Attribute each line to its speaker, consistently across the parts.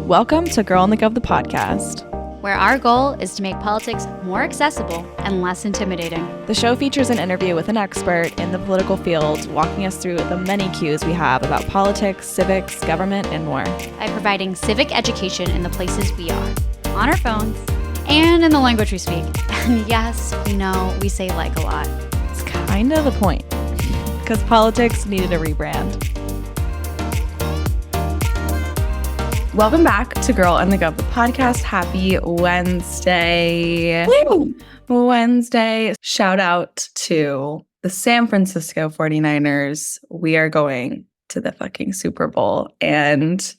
Speaker 1: Welcome to Girl in the Gov, the podcast,
Speaker 2: where our goal is to make politics more accessible and less intimidating.
Speaker 1: The show features an interview with an expert in the political field, walking us through the many cues we have about politics, civics, government, and more.
Speaker 2: By providing civic education in the places we are, on our phones, and in the language we speak. And yes, we know we say like a lot.
Speaker 1: It's kind of the point, because politics needed a rebrand. Welcome back to Girl in the Gov, the podcast. Happy Wednesday.
Speaker 2: Woo!
Speaker 1: Wednesday. Shout out to the San Francisco 49ers. We are going to the fucking Super Bowl and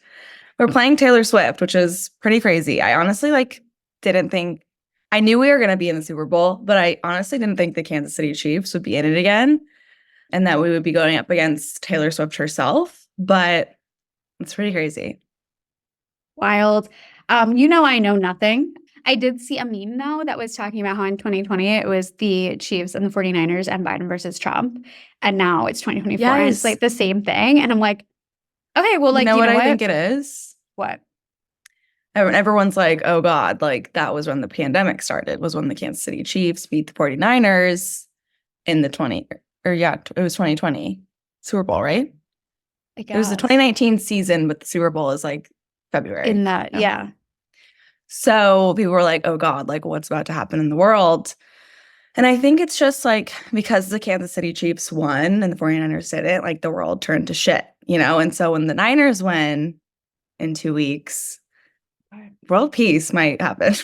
Speaker 1: we're playing Taylor Swift, which is pretty crazy. I honestly didn't think, I knew we were going to be in the Super Bowl, but I honestly didn't think the Kansas City Chiefs would be in it again and that we would be going up against Taylor Swift herself, but it's pretty crazy.
Speaker 2: Wild. I know nothing. I did see a meme, though, that was talking about how in 2020, it was the Chiefs and the 49ers and Biden versus Trump. And now it's 2024.
Speaker 1: Yes.
Speaker 2: And it's like the same thing. And I'm like, okay, well,
Speaker 1: you know what I think it is?
Speaker 2: What?
Speaker 1: Everyone's like, oh God, that was when the pandemic started, was when the Kansas City Chiefs beat the 49ers in the it was 2020 Super Bowl, right? It was the 2019 season, but the Super Bowl is February.
Speaker 2: In that, yeah.
Speaker 1: So people were like, oh God, what's about to happen in the world? And I think it's just because the Kansas City Chiefs won and the 49ers didn't, the world turned to shit, And so when the Niners win in 2 weeks, world peace might happen.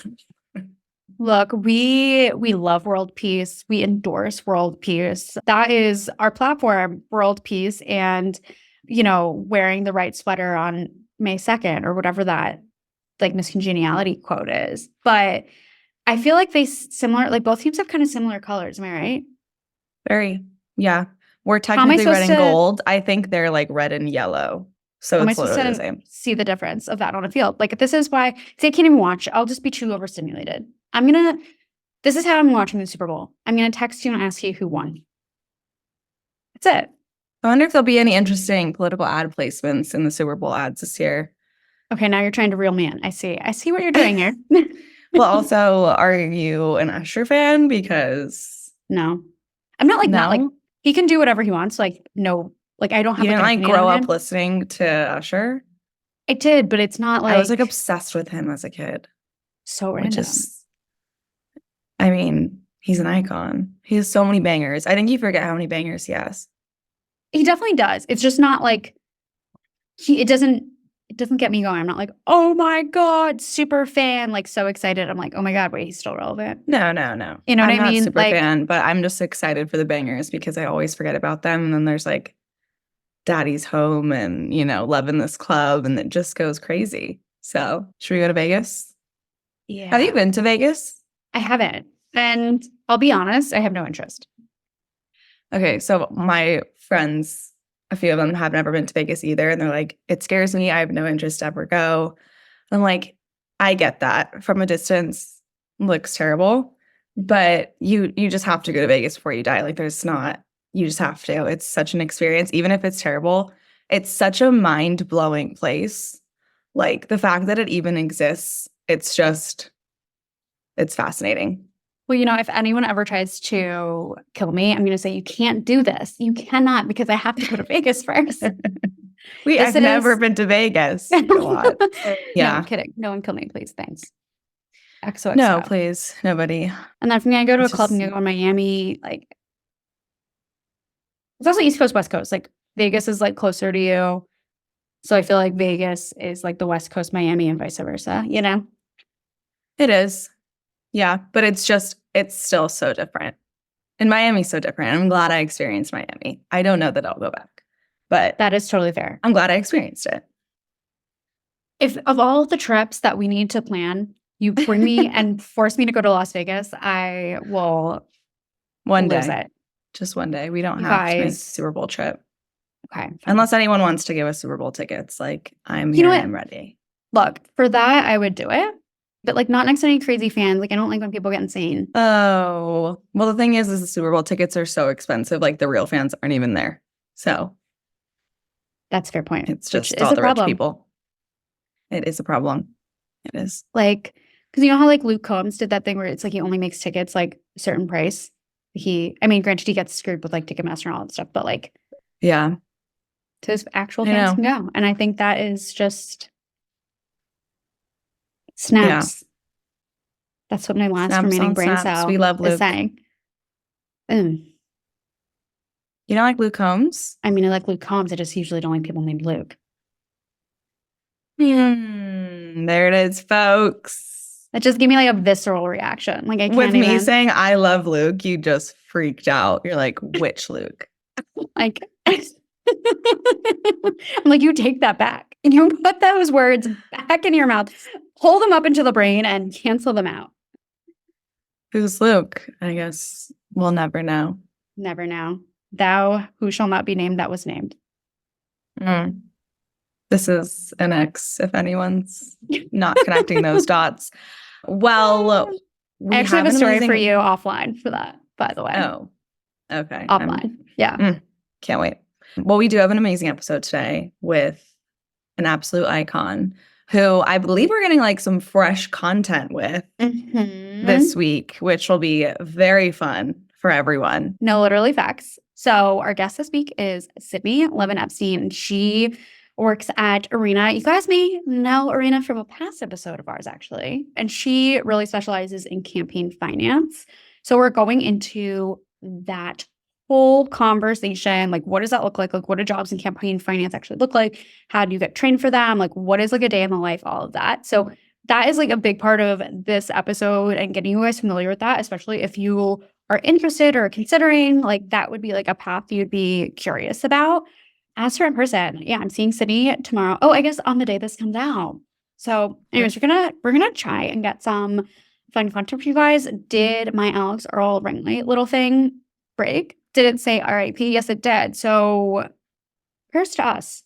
Speaker 2: Look, we love world peace. We endorse world peace. That is our platform, world peace, and, wearing the right sweater on May 2nd or whatever that Miss Congeniality quote is. But I feel like both teams have kind of similar colors. Am I right?
Speaker 1: Very. Yeah. We're technically red and gold. I think they're red and yellow. So it's literally the same.
Speaker 2: See the difference of that on a field. This is why, see, I can't even watch. I'll just be too overstimulated. This is how I'm watching the Super Bowl. I'm going to text you and ask you who won. That's it.
Speaker 1: I wonder if there'll be any interesting political ad placements in the Super Bowl ads this year.
Speaker 2: Okay, now you're trying to reel me in. I see what you're doing here.
Speaker 1: Well, also, are you an Usher fan? Because
Speaker 2: no, I'm not he can do whatever he wants. No, I don't have.
Speaker 1: You didn't grow up listening to Usher?
Speaker 2: I did, but it's not
Speaker 1: I was obsessed with him as a kid.
Speaker 2: So random.
Speaker 1: He's an icon. He has so many bangers. I think you forget how many bangers he has.
Speaker 2: He definitely does. It's just not it doesn't get me going. I'm not oh my God, super fan, so excited. I'm oh my God, wait, he's still relevant.
Speaker 1: No.
Speaker 2: You know what I mean?
Speaker 1: I'm not super fan, but I'm just excited for the bangers because I always forget about them. And then there's Daddy's Home and, Loving This Club, and it just goes crazy. So should we go to Vegas?
Speaker 2: Yeah.
Speaker 1: Have you been to Vegas?
Speaker 2: I haven't. And I'll be honest, I have no interest.
Speaker 1: Okay, so my friends, a few of them have never been to Vegas either. And they're it scares me. I have no interest to ever go. I'm I get that. From a distance, looks terrible. But you just have to go to Vegas before you die. You just have to. It's such an experience. Even if it's terrible, it's such a mind-blowing place. The fact that it even exists, it's fascinating.
Speaker 2: Well, if anyone ever tries to kill me, I'm going to say, you can't do this. You cannot, because I have to go to Vegas first.
Speaker 1: I've never been to Vegas. A lot. Yeah.
Speaker 2: No, I'm kidding. No one kill me, please. Thanks. XOXO.
Speaker 1: No, please. Nobody.
Speaker 2: And then from there, I go to a club and go to Miami. It's also East Coast, West Coast. Vegas is closer to you. So I feel Vegas is the West Coast, Miami, and vice versa,
Speaker 1: It is. Yeah, but it's still so different. And Miami's so different. I'm glad I experienced Miami. I don't know that I'll go back, but
Speaker 2: that is totally fair.
Speaker 1: I'm glad I experienced it.
Speaker 2: If of all the trips that we need to plan, you bring me and force me to go to Las Vegas, I will
Speaker 1: one
Speaker 2: lose
Speaker 1: day.
Speaker 2: It.
Speaker 1: Just one day. We don't have to make the Super Bowl trip.
Speaker 2: Okay. Fine.
Speaker 1: Unless anyone wants to give us Super Bowl tickets. I'm here and I'm ready.
Speaker 2: Look, for that, I would do it. But not next to any crazy fans. I don't like when people get insane.
Speaker 1: Oh, well, the thing is the Super Bowl tickets are so expensive. The real fans aren't even there. So
Speaker 2: that's a fair point.
Speaker 1: It's just all the rich people. It is a problem. It is.
Speaker 2: Like, because you know how like Luke Combs did that thing where it's like he only makes tickets like a certain price. I mean, granted, he gets screwed with like Ticketmaster and all that stuff, but like
Speaker 1: Yeah.
Speaker 2: his actual
Speaker 1: I
Speaker 2: fans
Speaker 1: know.
Speaker 2: can go. And I think that is just
Speaker 1: Yeah.
Speaker 2: snaps. That's what my last
Speaker 1: Snaps
Speaker 2: remaining
Speaker 1: on
Speaker 2: brain
Speaker 1: snaps. We
Speaker 2: cell
Speaker 1: love
Speaker 2: is
Speaker 1: Luke.
Speaker 2: saying.
Speaker 1: You don't like Luke Combs?
Speaker 2: I mean, I like Luke Combs. I just usually don't like people named Luke.
Speaker 1: There it is, folks.
Speaker 2: That just gave me like a visceral reaction. Like I can't
Speaker 1: With me
Speaker 2: even
Speaker 1: saying I love Luke, you just freaked out. You're like, which Luke?
Speaker 2: like I'm like, you take that back and you put those words back in your mouth, pull them up into the brain and cancel them out.
Speaker 1: Who's Luke? I guess we'll never know.
Speaker 2: Never know. Thou who shall not be named, that was named.
Speaker 1: This is an X, if anyone's not connecting those dots. Well,
Speaker 2: I actually have a story for you offline for that, by the way.
Speaker 1: Oh, okay.
Speaker 2: Offline. Yeah.
Speaker 1: Can't wait. Well, we do have an amazing episode today with an absolute icon who I believe we're getting like some fresh content with this week, which will be very fun for everyone.
Speaker 2: No, literally facts. So our guest this week is Sydney Levin-Epstein. She works at Arena. You guys may know Arena from a past episode of ours, actually. And she really specializes in campaign finance. So we're going into that whole conversation. Like, what does that look like? Like, what do jobs in campaign finance actually look like? How do you get trained for them? Like, what is like a day in the life? All of that. So that is like a big part of this episode and getting you guys familiar with that, especially if you are interested or considering, like that would be like a path you'd be curious about. As for in person, yeah, I'm seeing Sydney tomorrow. Oh, I guess on the day this comes out. So anyways, we're gonna try and get some fun content for you guys. Did my Alex Earl ring light little thing break? Did it say RIP? Yes, it did. So prayers to us.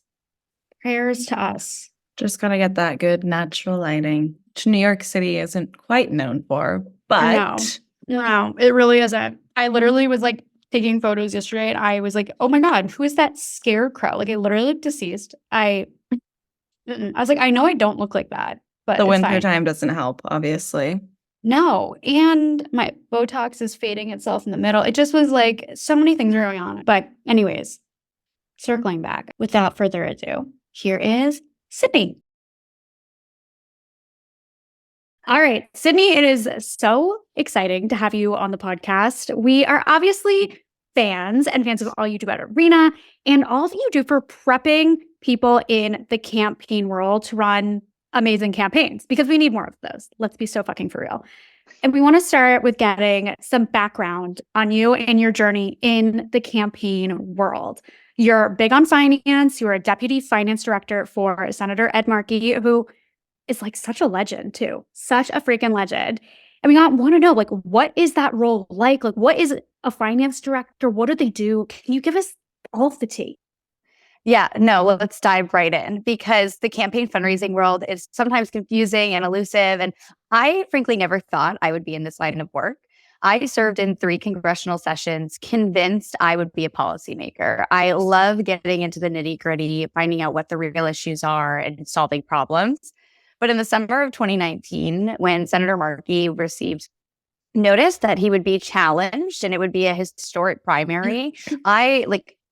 Speaker 2: Prayers to us.
Speaker 1: Just gotta get that good natural lighting, which New York City isn't quite known for, but
Speaker 2: no, it really isn't. I literally was like taking photos yesterday and I was like, oh my God, who is that scarecrow? Like I literally looked deceased. I was like, I know I don't look like that, but
Speaker 1: the winter time doesn't help, obviously.
Speaker 2: No. And my Botox is fading itself in the middle. It just was like so many things are going on. But anyways, circling back, without further ado, here is Sydney. All right, Sydney, it is so exciting to have you on the podcast. We are obviously fans of all you do at Arena and all that you do for prepping people in the campaign world to run amazing campaigns because we need more of those. Let's be so fucking for real. And we want to start with getting some background on you and your journey in the campaign world. You're big on finance. You're a deputy finance director for Senator Ed Markey, who is like such a legend too. Such a freaking legend. And we want to know, like, what is that role like? Like, what is a finance director? What do they do? Can you give us all of the tea?
Speaker 3: Yeah, no, let's dive right in because the campaign fundraising world is sometimes confusing and elusive. And I frankly never thought I would be in this line of work. I served in 3 congressional sessions, convinced I would be a policymaker. I love getting into the nitty gritty, finding out what the real issues are and solving problems. But in the summer of 2019, when Senator Markey received notice that he would be challenged and it would be a historic primary, I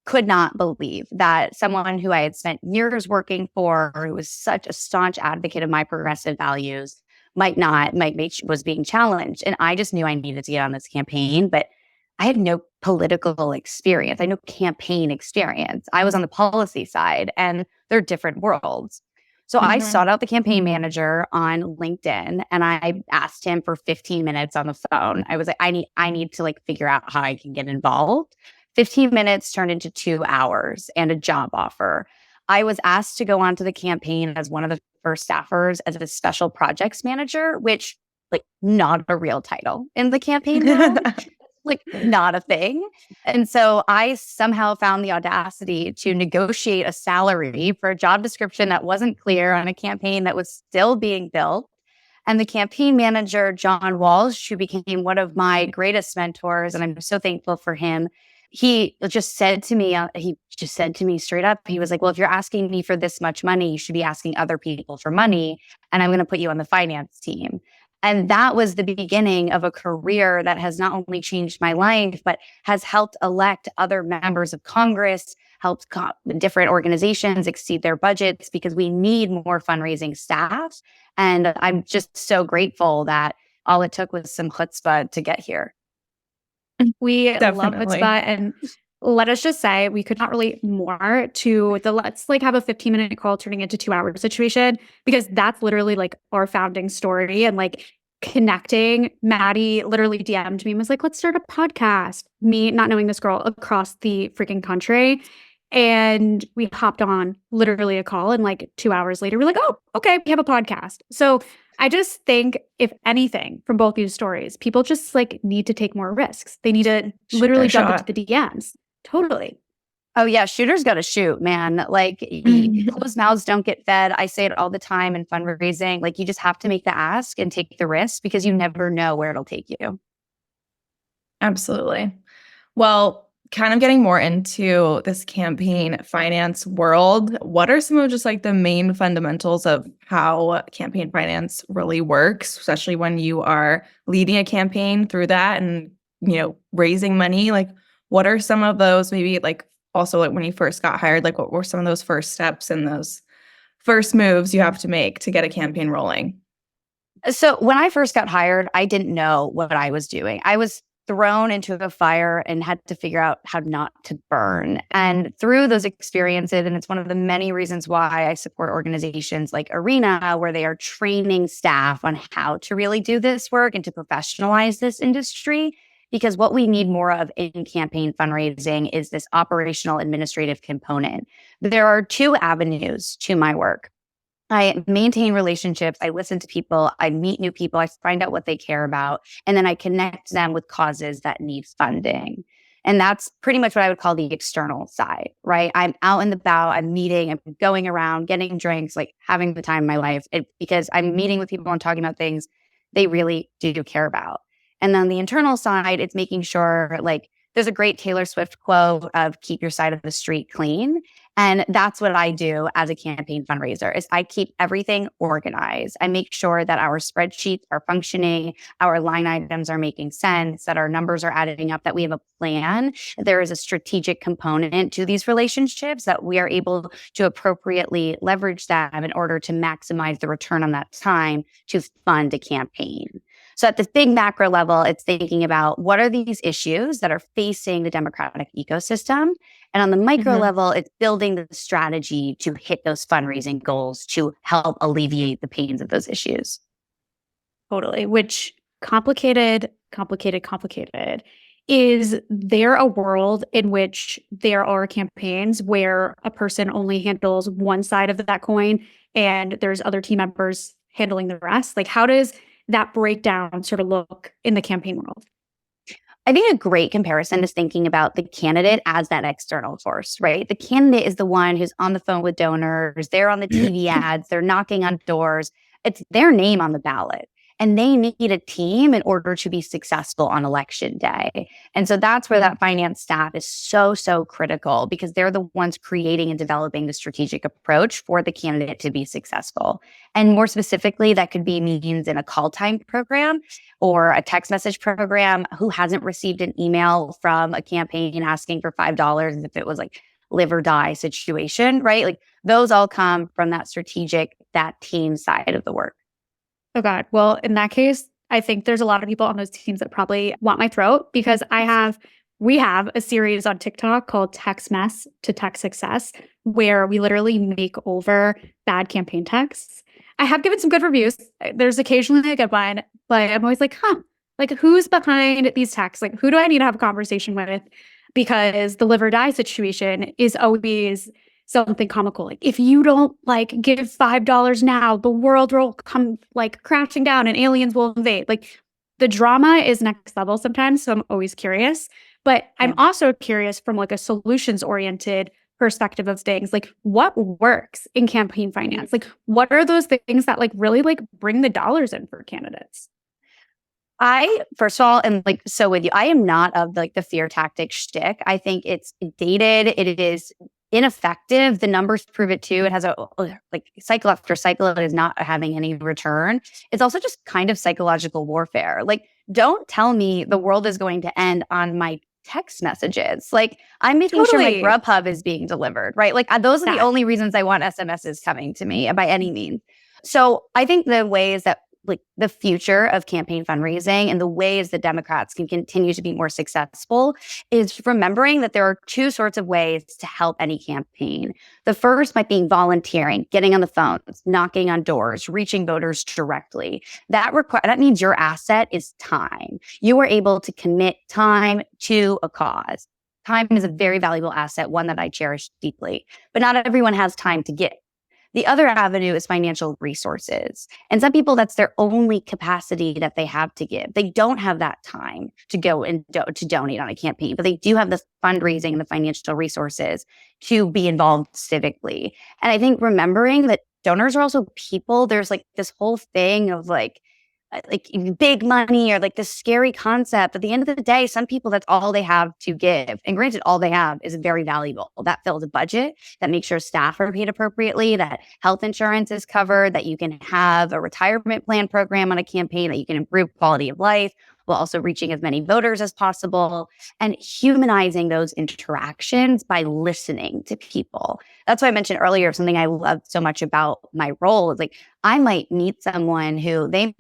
Speaker 3: could not believe that someone who I had spent years working for, who was such a staunch advocate of my progressive values, was being challenged. And I just knew I needed to get on this campaign, but I had no political experience. I had no campaign experience. I was on the policy side and they're different worlds. So I sought out the campaign manager on LinkedIn and I asked him for 15 minutes on the phone. I was like, I need to figure out how I can get involved. 15 minutes turned into 2 hours and a job offer. I was asked to go onto the campaign as one of the first staffers as a special projects manager, which not a real title in the campaign world. Not a thing. And so I somehow found the audacity to negotiate a salary for a job description that wasn't clear on a campaign that was still being built. And the campaign manager, John Walsh, who became one of my greatest mentors, and I'm so thankful for him, he just said to me straight up, he was like, well, if you're asking me for this much money, you should be asking other people for money. And I'm going to put you on the finance team. And that was the beginning of a career that has not only changed my life, but has helped elect other members of Congress, helped different organizations exceed their budgets because we need more fundraising staff. And I'm just so grateful that all it took was some chutzpah to get here.
Speaker 2: We love
Speaker 1: Definitely.
Speaker 2: chutzpah, and let us just say we could not relate more to the let's like have a 15-minute call turning into 2 hour situation, because that's literally like our founding story and like connecting. Maddie literally DM'd me and was like, let's start a podcast. Me not knowing this girl across the freaking country. And we hopped on literally a call, and like 2 hours later, we're like, oh, okay, we have a podcast. So I just think, if anything, from both these stories, people just like need to take more risks. They need to literally jump into the DMs. Totally.
Speaker 3: Oh yeah, shooters got to shoot, man. Like closed mouths don't get fed. I say it all the time in fundraising. Like you just have to make the ask and take the risk because you never know where it'll take you.
Speaker 1: Absolutely. Well, kind of getting more into this campaign finance world, what are some of just like the main fundamentals of how campaign finance really works, especially when you are leading a campaign through that and, raising money? Like, what are some of those, maybe like also like when you first got hired, like what were some of those first steps and those first moves you have to make to get a campaign rolling?
Speaker 3: So when I first got hired, I didn't know what I was doing. I was thrown into the fire and had to figure out how not to burn. And through those experiences, and it's one of the many reasons why I support organizations like Arena, where they are training staff on how to really do this work and to professionalize this industry. Because what we need more of in campaign fundraising is this operational administrative component. There are two avenues to my work. I maintain relationships. I listen to people. I meet new people. I find out what they care about. And then I connect them with causes that need funding. And that's pretty much what I would call the external side, right? I'm out and about. I'm meeting. I'm going around, getting drinks, like having the time of my life because I'm meeting with people and talking about things they really do care about. And then the internal side, it's making sure like there's a great Taylor Swift quote of keep your side of the street clean. And that's what I do as a campaign fundraiser is I keep everything organized. I make sure that our spreadsheets are functioning, our line items are making sense, that our numbers are adding up, that we have a plan. There is a strategic component to these relationships that we are able to appropriately leverage them in order to maximize the return on that time to fund a campaign. So at this big macro level, it's thinking about what are these issues that are facing the democratic ecosystem? And on the micro level, it's building the strategy to hit those fundraising goals to help alleviate the pains of those issues.
Speaker 2: Totally. Which complicated. Is there a world in which there are campaigns where a person only handles one side of that coin and there's other team members handling the rest? Like, how does that breakdown sort of look in the campaign world?
Speaker 3: I think a great comparison is thinking about the candidate as that external force, right? The candidate is the one who's on the phone with donors, they're on the TV ads, they're knocking on doors. It's their name on the ballot. And they need a team in order to be successful on election day. And so that's where that finance staff is so critical because they're the ones creating and developing the strategic approach for the candidate to be successful. And more specifically, that could be means in a call time program or a text message program. Who hasn't received an email from a campaign asking for $5 if it was like live or die situation, right? Like those all come from that strategic, that team side of the work.
Speaker 2: Oh God. Well, in that case, I think there's a lot of people on those teams that probably want my throat because we have a series on TikTok called Text Mess to Tech Success, where we literally make over bad campaign texts. I have given some good reviews. There's occasionally a good one, but I'm always like, like who's behind these texts? Like who do I need to have a conversation with? Because the live or die situation is always something comical. Like if you don't like give $5 now, the world will come like crashing down and aliens will invade. Like the drama is next level sometimes. So I'm always curious, but I'm also curious from like a solutions oriented perspective of things. Like what works in campaign finance? Like what are those things that like really like bring the dollars in for candidates?
Speaker 3: I, first of all, am like so with you. I am not of like the fear tactic shtick. I think it's dated. It is ineffective. The numbers prove it too. It has a like cycle after cycle. It is not having any return. It's also just kind of psychological warfare. Like, don't tell me the world is going to end on my text messages. Like, I'm making sure my
Speaker 1: Totally.
Speaker 3: Grubhub is being delivered, right? Like, those are the
Speaker 2: That
Speaker 3: only reasons I want SMSs coming to me by any means. So I think the ways that like the future of campaign fundraising and the ways that Democrats can continue to be more successful is remembering that there are two sorts of ways to help any campaign. The first might be volunteering, getting on the phones, knocking on doors, reaching voters directly. That means your asset is time. You are able to commit time to a cause. Time is a very valuable asset, one that I cherish deeply, but not everyone has time to give. The other avenue is financial resources. And some people, that's their only capacity that they have to give. They don't have that time to go and to donate on a campaign, but they do have the fundraising and the financial resources to be involved civically. And I think remembering that donors are also people, there's like this whole thing of like big money or like this scary concept. At the end of the day, some people, that's all they have to give. And granted, all they have is very valuable. That fills a budget, that makes sure staff are paid appropriately, that health insurance is covered, that you can have a retirement plan program on a campaign, that you can improve quality of life while also reaching as many voters as possible and humanizing those interactions by listening to people. That's why I mentioned earlier, something I love so much about my role is like, I might meet someone who they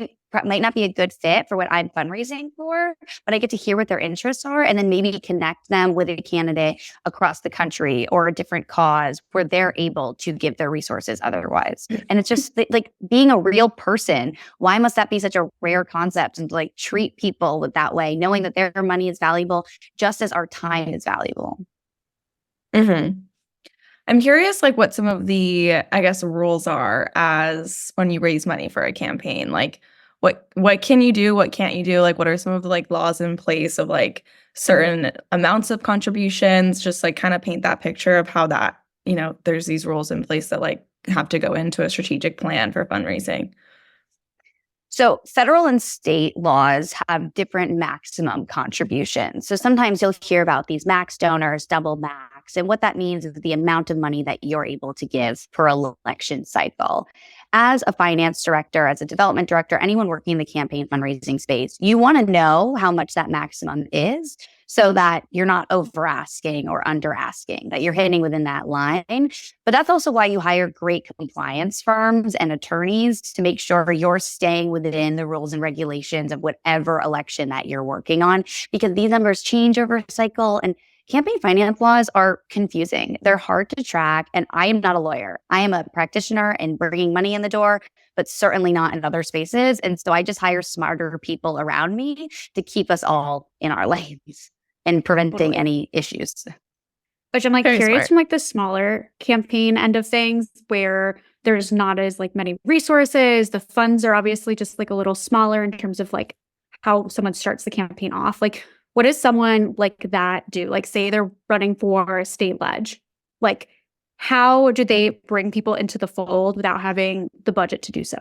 Speaker 3: might not be a good fit for what I'm fundraising for, but I get to hear what their interests are and then maybe connect them with a candidate across the country or a different cause where they're able to give their resources otherwise. And it's just like being a real person. Why must that be such a rare concept? And to like treat people with that way, knowing that their money is valuable just as our time is valuable.
Speaker 1: Mm-hmm. I'm curious, like, what some of the, I guess, rules are as when you raise money for a campaign. Like, what can you do? What can't you do? Like, what are some of the like laws in place of like certain amounts of contributions? Just like kind of paint that picture of how that, there's these rules in place that like have to go into a strategic plan for fundraising.
Speaker 3: So federal and state laws have different maximum contributions. So sometimes you'll hear about these max donors, double max. And what that means is the amount of money that you're able to give per election cycle. As a finance director, as a development director, anyone working in the campaign fundraising space, you want to know how much that maximum is so that you're not over asking or under asking, that you're hitting within that line. But that's also why you hire great compliance firms and attorneys to make sure you're staying within the rules and regulations of whatever election that you're working on, because these numbers change over cycle and campaign finance laws are confusing. They're hard to track. And I am not a lawyer. I am a practitioner in bringing money in the door, but certainly not in other spaces. And so I just hire smarter people around me to keep us all in our lanes and preventing any issues.
Speaker 2: Which I'm like
Speaker 1: Very
Speaker 2: curious
Speaker 1: smart.
Speaker 2: from like the smaller campaign end of things where there's not as like many resources. The funds are obviously just like a little smaller in terms of like how someone starts the campaign off. Like, what does someone like that do? Like, say they're running for a state ledge. Like, how do they bring people into the fold without having the budget to do so?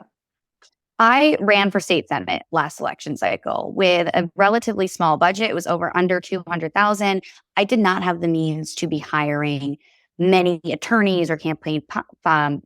Speaker 3: I ran for state senate last election cycle with a relatively small budget. It was under 200,000. I did not have the means to be hiring many attorneys or campaign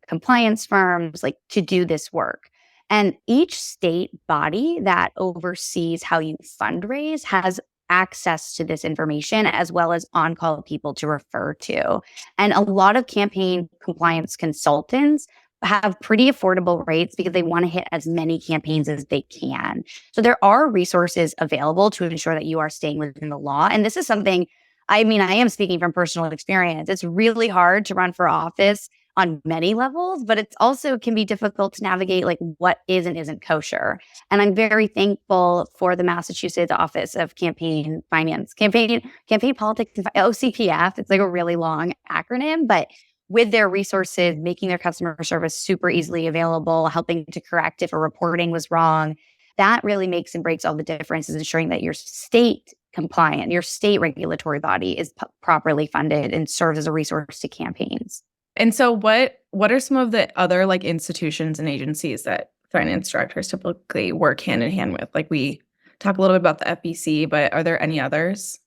Speaker 3: compliance firms like to do this work. And each state body that oversees how you fundraise has access to this information as well as on-call people to refer to. And a lot of campaign compliance consultants have pretty affordable rates because they want to hit as many campaigns as they can. So there are resources available to ensure that you are staying within the law. And this is something, I mean, I am speaking from personal experience. It's really hard to run for office on many levels, but it's also can be difficult to navigate like what is and isn't kosher. And I'm very thankful for the Massachusetts Office of Campaign Finance, Campaign Politics, OCPF. It's like a really long acronym, but with their resources, making their customer service super easily available, helping to correct if a reporting was wrong, that really makes and breaks all the differences, ensuring that your state compliant, your state regulatory body is properly funded and serves as a resource to campaigns.
Speaker 1: And so what are some of the other like institutions and agencies that finance directors typically work hand in hand with? Like we talk a little bit about the FEC, but are there any others?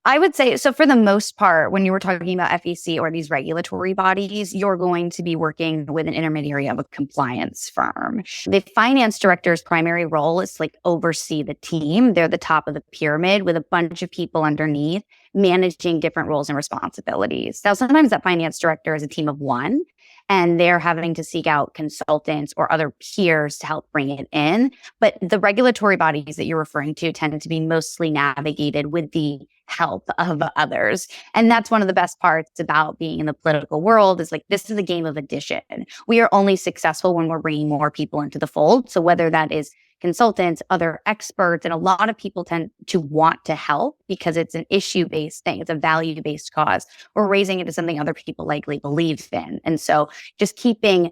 Speaker 3: I would say, so for the most part, when you were talking about FEC or these regulatory bodies, you're going to be working with an intermediary of a compliance firm. The finance director's primary role is to like oversee the team. They're the top of the pyramid with a bunch of people underneath managing different roles and responsibilities. Now, sometimes that finance director is a team of one, and they're having to seek out consultants or other peers to help bring it in. But the regulatory bodies that you're referring to tend to be mostly navigated with the help of others. And that's one of the best parts about being in the political world is like, this is a game of addition. We are only successful when we're bringing more people into the fold. So whether that is consultants, other experts, and a lot of people tend to want to help because it's an issue-based thing. It's a value-based cause. We're raising it to something other people likely believe in. And so just keeping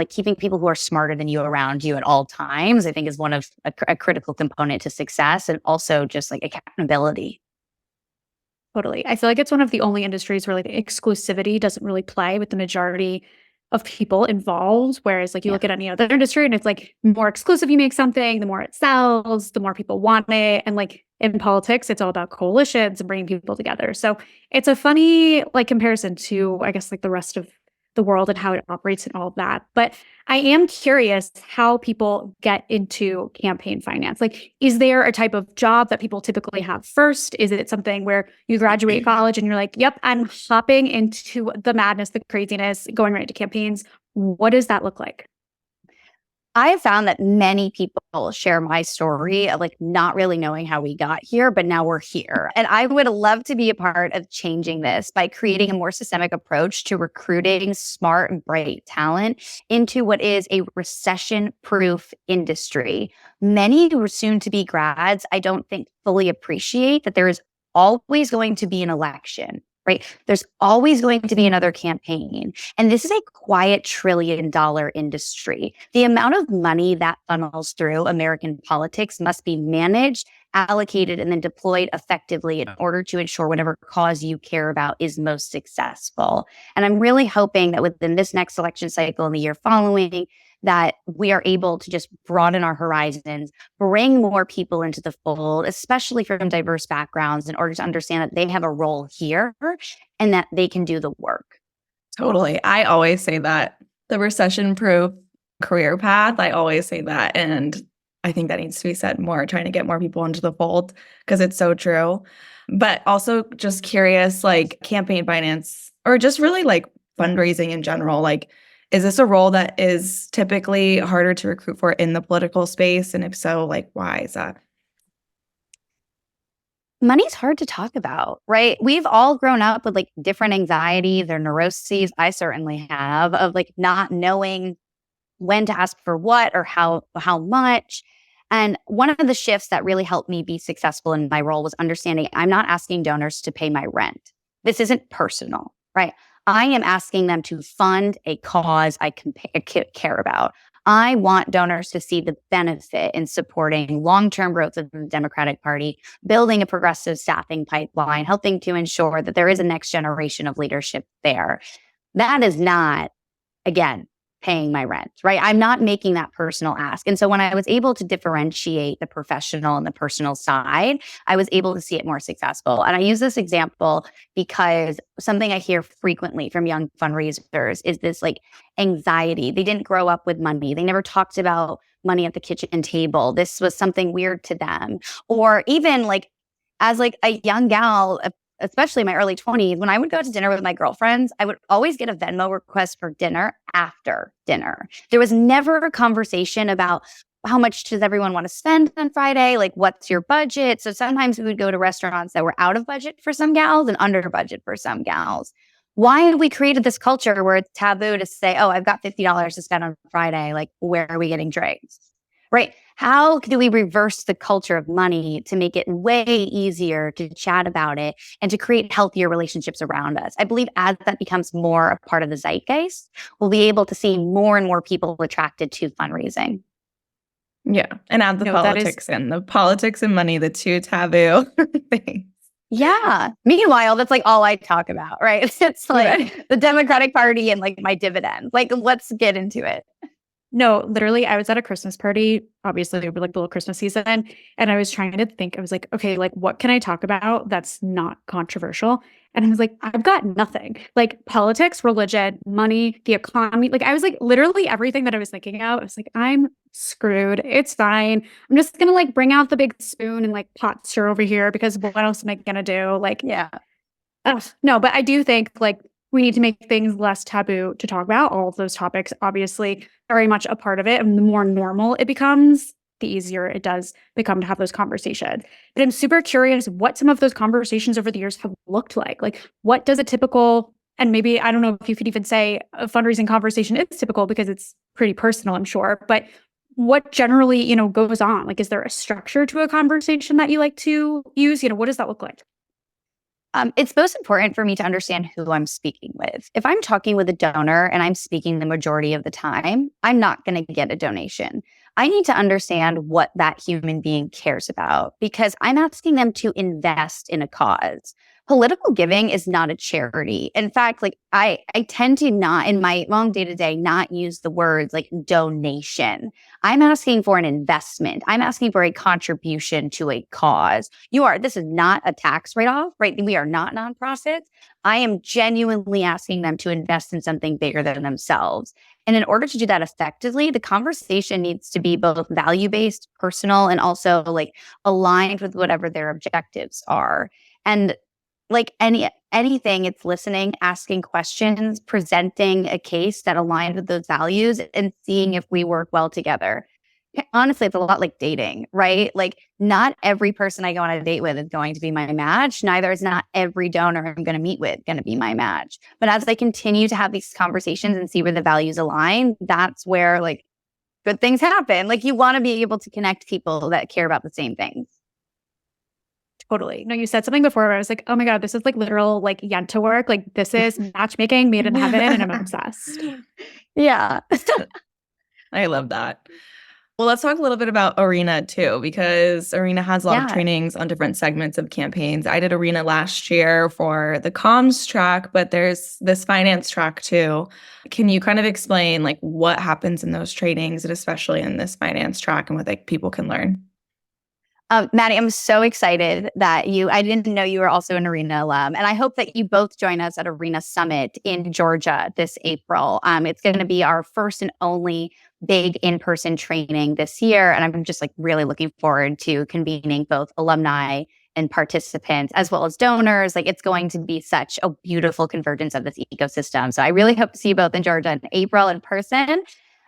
Speaker 3: keeping people who are smarter than you around you at all times, I think is one of a critical component to success, and also just like accountability.
Speaker 2: Totally. I feel like it's one of the only industries where like exclusivity doesn't really play with the majority of people involved. Whereas like you look at any other industry and it's like more exclusive you make something, the more it sells, the more people want it. And like in politics, it's all about coalitions and bringing people together. So it's a funny like comparison to, I guess, like the rest of the world and how it operates and all of that. But I am curious how people get into campaign finance. Like, is there a type of job that people typically have first? Is it something where you graduate college and you're like, yep, I'm hopping into the madness, the craziness, going right into campaigns? What does that look like?
Speaker 3: I have found that many people share my story of like not really knowing how we got here, but now we're here. And I would love to be a part of changing this by creating a more systemic approach to recruiting smart and bright talent into what is a recession-proof industry. Many who are soon to be grads, I don't think fully appreciate that there is always going to be an election. Right? There's always going to be another campaign. And this is a quiet $1 trillion industry. The amount of money that funnels through American politics must be managed, allocated, and then deployed effectively in order to ensure whatever cause you care about is most successful. And I'm really hoping that within this next election cycle and the year following, that we are able to just broaden our horizons, bring more people into the fold, especially from diverse backgrounds, in order to understand that they have a role here and that they can do the work.
Speaker 1: Totally. I always say that the recession-proof career path, I always say that. And I think that needs to be said more, trying to get more people into the fold because it's so true. But also just curious, like campaign finance or just really like fundraising in general, like is this a role that is typically harder to recruit for in the political space? And if so, like, why is that?
Speaker 3: Money's hard to talk about, right? We've all grown up with like different anxieties or neuroses. I certainly have, of like not knowing when to ask for what or how much. And one of the shifts that really helped me be successful in my role was understanding I'm not asking donors to pay my rent. This isn't personal, right? I am asking them to fund a cause I care about. I want donors to see the benefit in supporting long-term growth of the Democratic Party, building a progressive staffing pipeline, helping to ensure that there is a next generation of leadership there. That is not, again, paying my rent, right? I'm not making that personal ask. And so when I was able to differentiate the professional and the personal side, I was able to see it more successful. And I use this example because something I hear frequently from young fundraisers is this like anxiety. They didn't grow up with money. They never talked about money at the kitchen table. This was something weird to them. Or even like as like a young gal, especially in my early 20s, when I would go to dinner with my girlfriends, I would always get a Venmo request for dinner after dinner. There was never a conversation about how much does everyone want to spend on Friday? Like, what's your budget? So sometimes we would go to restaurants that were out of budget for some gals and under budget for some gals. Why have we created this culture where it's taboo to say, oh, I've got $50 to spend on Friday. Like, where are we getting drinks? Right? How do we reverse the culture of money to make it way easier to chat about it and to create healthier relationships around us? I believe as that becomes more a part of the zeitgeist, we'll be able to see more and more people attracted to fundraising.
Speaker 1: Yeah. And add the politics in. The politics and money, the two taboo things.
Speaker 3: Yeah. Meanwhile, that's like all I talk about, right? It's like the Democratic Party and like my dividends. Like, let's get into it.
Speaker 2: No, literally, I was at a Christmas party, obviously, it was like the little Christmas season, and I was trying to think, I was like, okay, like, what can I talk about that's not controversial? And I was like, I've got nothing. Like politics, religion, money, the economy. Like, I was like, literally everything that I was thinking of, I was like, I'm screwed. It's fine. I'm just gonna like bring out the big spoon and like pot stir over here because what else am I gonna do? Like,
Speaker 3: Yeah.
Speaker 2: no, but I do think like we need to make things less taboo to talk about. All of those topics, obviously, very much a part of it. And the more normal it becomes, the easier it does become to have those conversations. But I'm super curious what some of those conversations over the years have looked like. Like, what does a typical, and maybe I don't know if you could even say a fundraising conversation is typical because it's pretty personal, I'm sure. But what generally, goes on? Like, is there a structure to a conversation that you like to use? What does that look like?
Speaker 3: It's most important for me to understand who I'm speaking with. If I'm talking with a donor and I'm speaking the majority of the time, I'm not going to get a donation. I need to understand what that human being cares about because I'm asking them to invest in a cause. Political giving is not a charity. In fact, like I tend to not in my long day to day not use the words like donation. I'm asking for an investment. I'm asking for a contribution to a cause. This is not a tax write-off, right? We are not nonprofits. I am genuinely asking them to invest in something bigger than themselves. And in order to do that effectively, the conversation needs to be both value-based, personal, and also like aligned with whatever their objectives are. And like anything, it's listening, asking questions, presenting a case that aligns with those values and seeing if we work well together. Honestly, it's a lot like dating, right? Like not every person I go on a date with is going to be my match. Neither is not every donor I'm going to meet with going to be my match. But as I continue to have these conversations and see where the values align, that's where like good things happen. Like you want to be able to connect people that care about the same things.
Speaker 2: Totally. No, you said something before where I was like, oh my God, this is like literal like yenta work. Like this is matchmaking made in heaven and I'm obsessed.
Speaker 3: Yeah.
Speaker 1: I love that. Well, let's talk a little bit about Arena too, because Arena has a lot of trainings on different segments of campaigns. I did Arena last year for the comms track, but there's this finance track too. Can you kind of explain like what happens in those trainings and especially in this finance track and what like people can learn?
Speaker 3: Maddie, I'm so excited that I didn't know you were also an Arena alum. And I hope that you both join us at Arena Summit in Georgia this April. It's going to be our first and only big in-person training this year. And I'm just like really looking forward to convening both alumni and participants as well as donors. Like it's going to be such a beautiful convergence of this ecosystem. So I really hope to see you both in Georgia in April in person.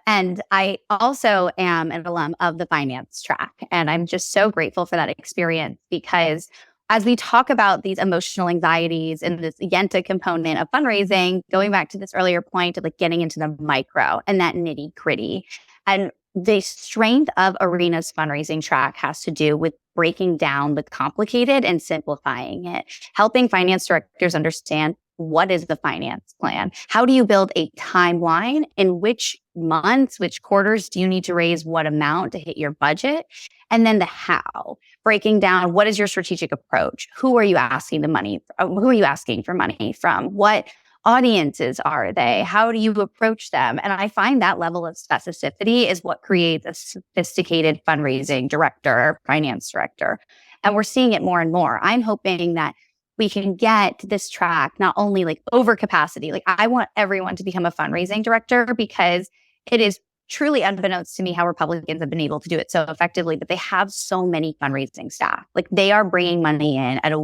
Speaker 3: And I also am an alum of the finance track. And I'm just so grateful for that experience because as we talk about these emotional anxieties and this yenta component of fundraising, going back to this earlier point of like getting into the micro and that nitty gritty. And the strength of Arena's fundraising track has to do with breaking down the complicated and simplifying it, helping finance directors understand what is the finance plan? How do you build a timeline? In which months, which quarters do you need to raise what amount to hit your budget? And then the how, breaking down what is your strategic approach? Who are you asking who are you asking for money from? What audiences are they? How do you approach them? And I find that level of specificity is what creates a sophisticated fundraising director or finance director. And we're seeing it more and more. I'm hoping that we can get this track not only like over capacity. Like I want everyone to become a fundraising director because it is truly unbeknownst to me how Republicans have been able to do it so effectively, but they have so many fundraising staff. Like they are bringing money in at a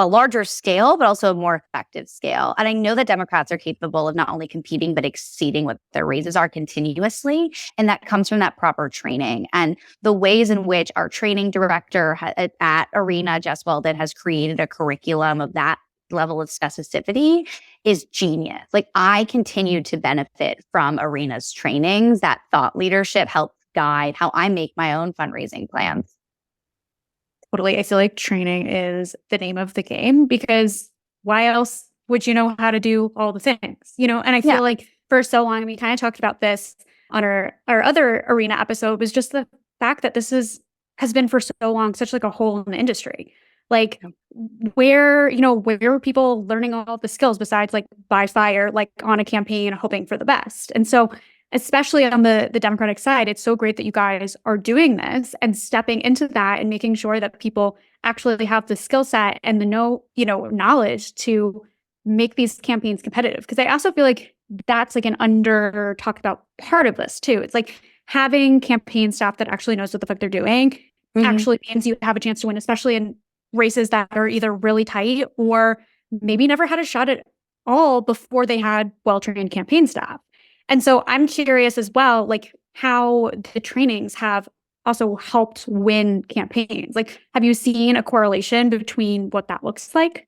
Speaker 3: larger scale, but also a more effective scale. And I know that Democrats are capable of not only competing, but exceeding what their raises are continuously. And that comes from that proper training and the ways in which our training director at Arena, Jess Weldon, has created a curriculum of that level of specificity is genius. Like I continue to benefit from Arena's trainings. That thought leadership helps guide how I make my own fundraising plans.
Speaker 2: Totally. I feel like training is the name of the game because why else would you know how to do all the things, And I feel like for so long, we kind of talked about this on our other Arena episode, was just the fact that this has been for so long such like a hole in the industry. Like where were people learning all the skills besides like by fire, like on a campaign, hoping for the best. And so especially on the Democratic side, it's so great that you guys are doing this and stepping into that and making sure that people actually have the skill set and the knowledge to make these campaigns competitive. Because I also feel like that's like an under talked about part of this too. It's like having campaign staff that actually knows what the fuck they're doing actually means you have a chance to win, especially in races that are either really tight or maybe never had a shot at all before they had well-trained campaign staff. And so I'm curious as well, like how the trainings have also helped win campaigns. Like, have you seen a correlation between what that looks like?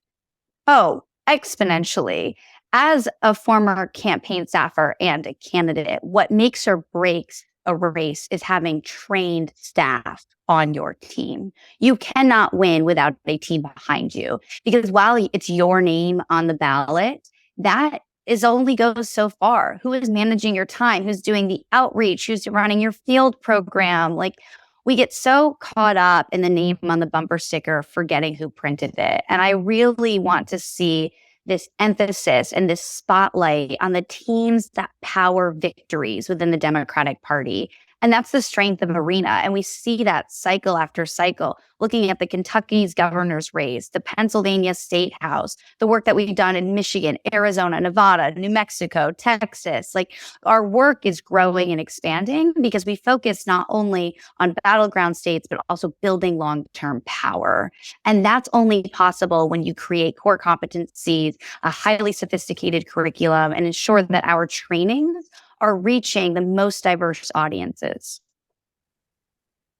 Speaker 3: Oh, exponentially. As a former campaign staffer and a candidate, what makes or breaks a race is having trained staff on your team. You cannot win without a team behind you, because while it's your name on the ballot, that is only goes so far. Who is managing your time? Who's doing the outreach? Who's running your field program? Like, we get so caught up in the name on the bumper sticker, forgetting who printed it. And I really want to see this emphasis and this spotlight on the teams that power victories within the Democratic Party. And that's the strength of Arena. And we see that cycle after cycle, looking at the Kentucky's governor's race, the Pennsylvania State House, the work that we've done in Michigan, Arizona, Nevada, New Mexico, Texas. Like, our work is growing and expanding because we focus not only on battleground states, but also building long-term power. And that's only possible when you create core competencies, a highly sophisticated curriculum, and ensure that our trainings are reaching the most diverse audiences.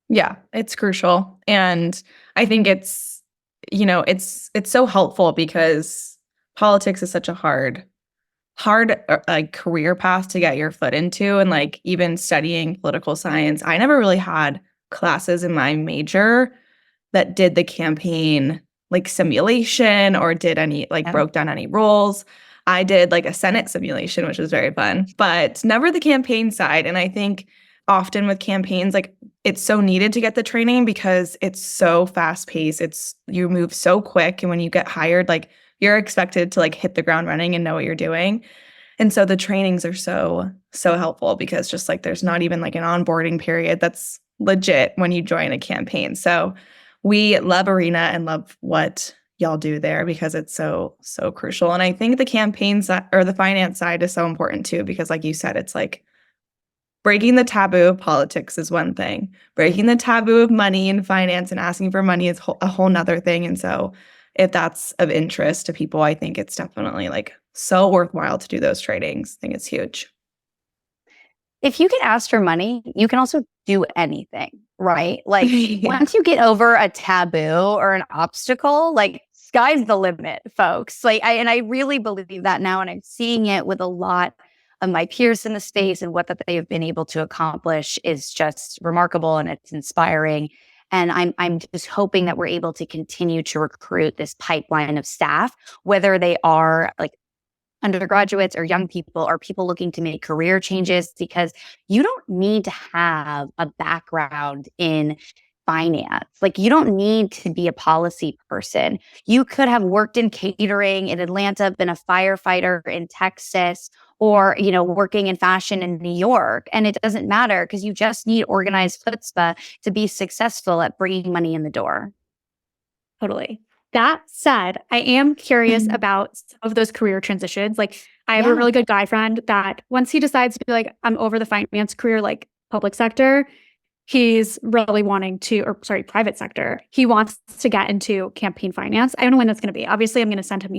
Speaker 1: Yeah, it's crucial. And I think it's so helpful because politics is such a hard like career path to get your foot into. And like even studying political science, I never really had classes in my major that did the campaign like simulation or did any broke down any rules. I did like a Senate simulation, which was very fun, but never the campaign side. And I think often with campaigns, like it's so needed to get the training because it's so fast paced. You move so quick. And when you get hired, like you're expected to like hit the ground running and know what you're doing. And so the trainings are so helpful because just like there's not even like an onboarding period that's legit when you join a campaign. So we love Arena and love what y'all do there because it's so crucial. And I think the campaign side or the finance side is so important too, because like you said, it's like breaking the taboo of politics is one thing. Breaking the taboo of money and finance and asking for money is a whole nother thing. And so if that's of interest to people, I think it's definitely like so worthwhile to do those trainings. I think it's huge.
Speaker 3: If you can ask for money, you can also do anything, right? Like once you get over a taboo or an obstacle, like sky's the limit, folks. Like I really believe that now, and I'm seeing it with a lot of my peers in the space, and what that they have been able to accomplish is just remarkable and it's inspiring. And I'm just hoping that we're able to continue to recruit this pipeline of staff, whether they are like undergraduates or young people or people looking to make career changes, because you don't need to have a background in finance. Like, you don't need to be a policy person. You could have worked in catering in Atlanta, been a firefighter in Texas, or, working in fashion in New York. And it doesn't matter because you just need organized chutzpah to be successful at bringing money in the door.
Speaker 2: Totally. That said, I am curious about some of those career transitions. Like, I have a really good guy friend that once he decides to be like, I'm over the finance career, like public sector, he's really wanting to, private sector. He wants to get into campaign finance. I don't know when that's going to be. Obviously, I'm going to send him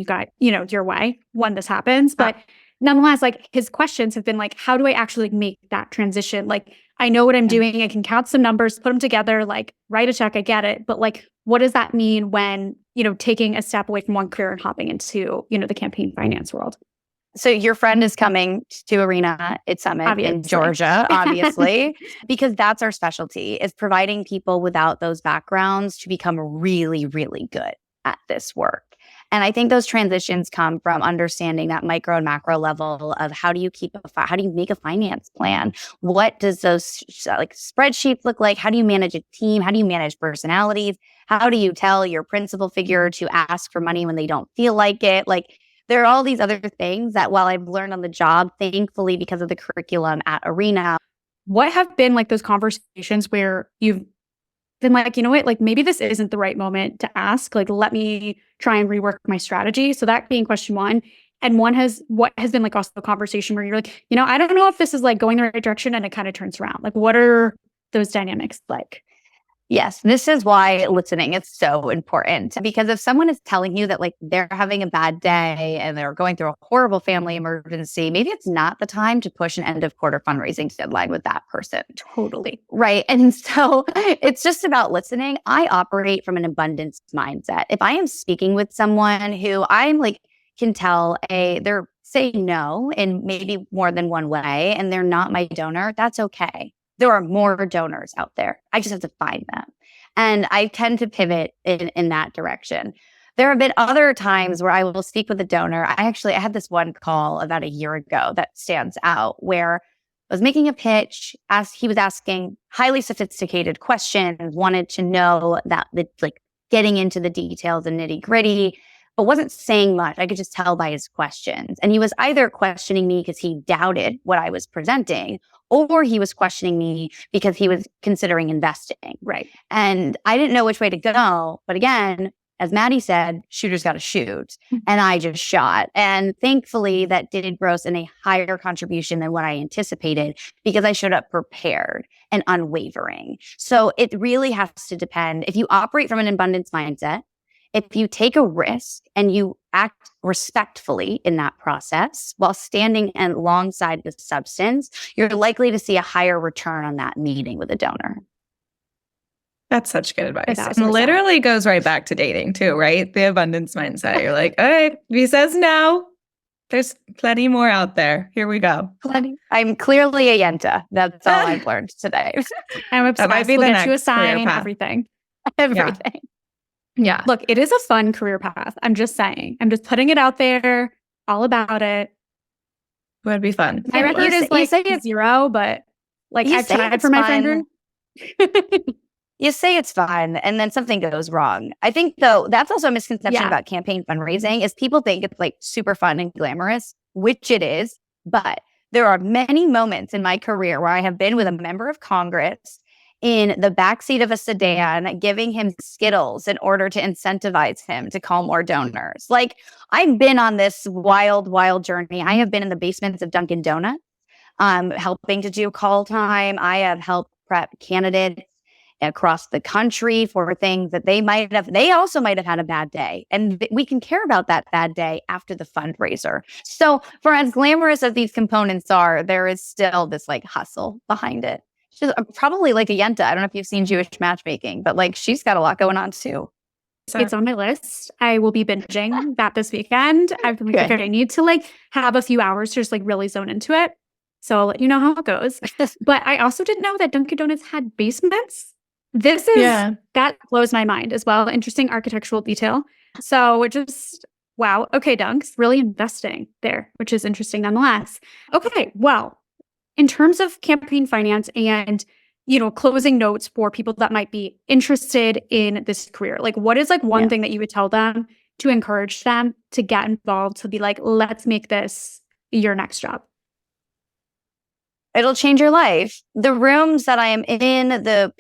Speaker 2: your way when this happens. But nonetheless, like his questions have been like, how do I actually make that transition? Like, I know what I'm doing. I can count some numbers, put them together, like write a check. I get it. But like, what does that mean when, taking a step away from one career and hopping into, the campaign finance world?
Speaker 3: So your friend is coming to Arena at Summit in Georgia, obviously, because that's our specialty, is providing people without those backgrounds to become really, really good at this work. And I think those transitions come from understanding that micro and macro level of how do you make a finance plan? What does those like spreadsheets look like? How do you manage a team? How do you manage personalities? How do you tell your principal figure to ask for money when they don't feel like it? Like, There are all these other things that while I've learned on the job, thankfully, because of the curriculum at Arena.
Speaker 2: What have been like those conversations where you've been like, you know what, like maybe this isn't the right moment to ask, like, let me try and rework my strategy. So that being question one. And what has been like also a conversation where you're like, I don't know if this is like going the right direction, and it kind of turns around. Like, what are those dynamics like?
Speaker 3: Yes, this is why listening is so important, because if someone is telling you that like they're having a bad day and they're going through a horrible family emergency, maybe it's not the time to push an end of quarter fundraising deadline with that person.
Speaker 2: Totally.
Speaker 3: Right. And so it's just about listening. I operate from an abundance mindset. If I am speaking with someone who I'm like, can tell they're saying no in maybe more than one way and they're not my donor, that's okay. There are more donors out there. I just have to find them. And I tend to pivot in that direction. There have been other times where I will speak with a donor. I had this one call about a year ago that stands out where I was making a pitch as he was asking highly sophisticated questions, wanted to know that like getting into the details and nitty gritty, but wasn't saying much. I could just tell by his questions. And he was either questioning me because he doubted what I was presenting, or he was questioning me because he was considering investing.
Speaker 2: Right.
Speaker 3: And I didn't know which way to go. But again, as Maddie said, shooters got to shoot. And I just shot. And thankfully, that did gross in a higher contribution than what I anticipated because I showed up prepared and unwavering. So it really has to depend. If you operate from an abundance mindset, if you take a risk and you act respectfully in that process while standing alongside the substance, you're likely to see a higher return on that meeting with a donor.
Speaker 1: That's such good advice.
Speaker 2: 1,000%.
Speaker 1: And literally goes right back to dating too, right? The abundance mindset. You're like, all right, if he says no, there's plenty more out there. Here we go.
Speaker 3: I'm clearly a Yenta. That's all I've learned today.
Speaker 2: I'm obsessed.
Speaker 1: That might be
Speaker 2: We'll
Speaker 1: the
Speaker 2: get you a
Speaker 1: next career
Speaker 2: sign,
Speaker 1: path.
Speaker 2: everything.
Speaker 3: Everything.
Speaker 1: Yeah.
Speaker 2: Look, it is a fun career path. I'm just saying. I'm just putting it out there, all about it.
Speaker 1: It would be fun.
Speaker 2: My record is like 0, but like I've tried for my friend group.
Speaker 3: You say it's fun and then something goes wrong. I think though, that's also a misconception
Speaker 2: Yeah.
Speaker 3: about campaign fundraising is people think it's like super fun and glamorous, which it is. But there are many moments in my career where I have been with a member of Congress in the backseat of a sedan, giving him Skittles in order to incentivize him to call more donors. Like I've been on this wild, wild journey. I have been in the basements of Dunkin' Donuts, helping to do call time. I have helped prep candidates across the country for things that they also might have had a bad day. And we can care about that bad day after the fundraiser. So for as glamorous as these components are, there is still this like hustle behind it. She's probably like a Yenta. I don't know if you've seen Jewish matchmaking, but like she's got a lot going on too.
Speaker 2: It's on my list. I will be binging that this weekend. I've been like, I need to like have a few hours to just like really zone into it. So I'll let you know how it goes. But I also didn't know that Dunkin' Donuts had basements. That blows my mind as well. Interesting architectural detail. So just, wow. Okay, Dunks, really investing there, which is interesting nonetheless. Okay, well, in terms of campaign finance and, closing notes for people that might be interested in this career, like what is like one thing that you would tell them to encourage them to get involved, to be like, let's make this your next job?
Speaker 3: It'll change your life. The rooms that I am in, the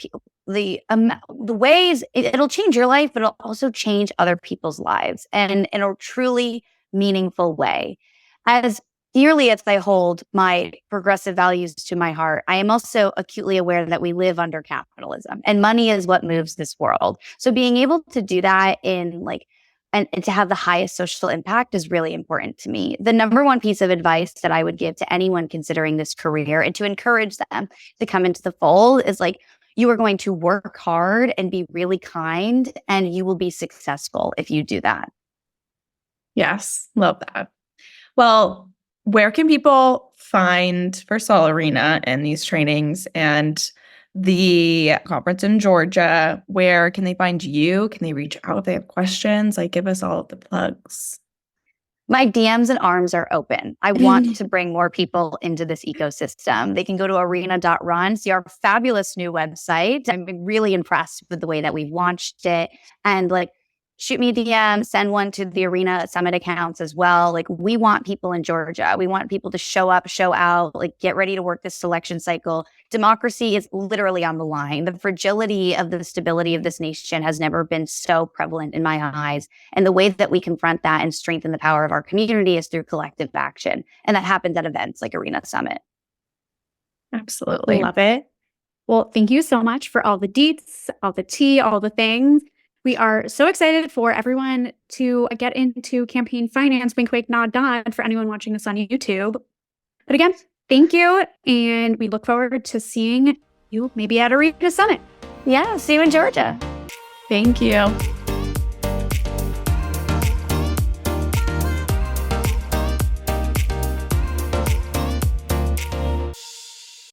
Speaker 3: ways it'll change your life, but it'll also change other people's lives and in a truly meaningful way. As dearly as I hold my progressive values to my heart, I am also acutely aware that we live under capitalism and money is what moves this world. So being able to do that and to have the highest social impact is really important to me. The number one piece of advice that I would give to anyone considering this career and to encourage them to come into the fold is like, you are going to work hard and be really kind, and you will be successful if you do that.
Speaker 1: Yes, love that. Well, where can people find, first of all, Arena and these trainings and the conference in Georgia? Where can they find you? Can they reach out if they have questions? Like, give us all of the plugs.
Speaker 3: My DMs and arms are open. I want to bring more people into this ecosystem. They can go to arena.run, see our fabulous new website. I'm really impressed with the way that we've launched it. And shoot me a DM, send one to the Arena Summit accounts as well. Like, we want people in Georgia. We want people to show up, show out, like, get ready to work this selection cycle. Democracy is literally on the line. The fragility of the stability of this nation has never been so prevalent in my eyes. And the way that we confront that and strengthen the power of our community is through collective action. And that happens at events like Arena Summit.
Speaker 1: Absolutely.
Speaker 2: Love it. Well, thank you so much for all the deets, all the tea, all the things. We are so excited for everyone to get into campaign finance. Wink, wink, nod, nod for anyone watching this on YouTube. But again, thank you. And we look forward to seeing you maybe at Arena Summit.
Speaker 3: Yeah, see you in Georgia.
Speaker 1: Thank you.